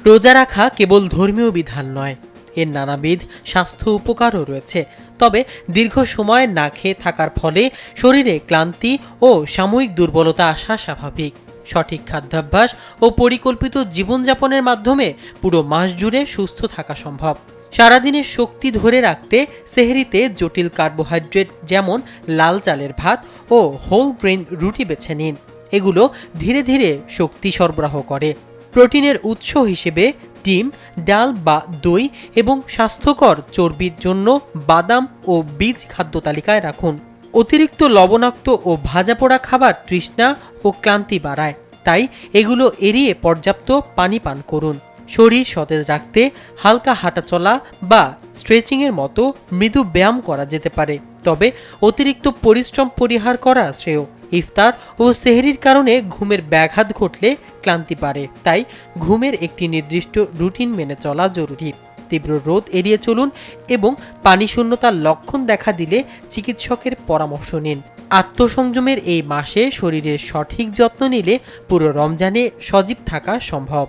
রোজা রাখা কেবল ধর্মীয় বিধান নয়, এর নানাবিধ স্বাস্থ্য উপকারও রয়েছে। তবে দীর্ঘ সময় না খেয়ে থাকার ফলে শরীরে ক্লান্তি ও সাময়িক দুর্বলতা আসা স্বাভাবিক। সঠিক খাদ্যাভ্যাস ও পরিকল্পিত জীবনযাপনের মাধ্যমে পুরো মাস জুড়ে সুস্থ থাকা সম্ভব। সারাদিনের শক্তি ধরে রাখতে সেহরিতে জটিল কার্বোহাইড্রেট যেমন লাল চালের ভাত ও হোল গ্রেন রুটি বেছে নিন। এগুলো ধীরে ধীরে শক্তি সরবরাহ করে। প্রোটিনের উৎস হিসেবে ডিম, ডাল বা দই এবং স্বাস্থ্যকর চর্বির জন্য বাদাম ও বীজ খাদ্য তালিকায় রাখুন। অতিরিক্ত লবণাক্ত ও ভাজা পোড়া খাবার তৃষ্ণা ও ক্লান্তি বাড়ায়, তাই এগুলো এড়িয়ে পর্যাপ্ত পানি পান করুন। শরীর সতেজ রাখতে হালকা হাঁটাচলা বা স্ট্রেচিংয়ের মতো মৃদু ব্যায়াম করা যেতে পারে, তবে অতিরিক্ত পরিশ্রম পরিহার করা শ্রেয়। ইফতার ও সেহরির কারণে ঘুমের ব্যাঘাত ঘটলে ক্লান্তি বাড়ে, তাই ঘুমের একটি নির্দিষ্ট রুটিন মেনে চলা জরুরি। তীব্র রোদ এড়িয়ে চলুন এবং পানি শূন্যতার লক্ষণ দেখা দিলে চিকিৎসকের পরামর্শ নিন। আত্মসংযমের এই মাসে শরীরের সঠিক যত্ন নিলে পুরো রমজানে সজীব থাকা সম্ভব।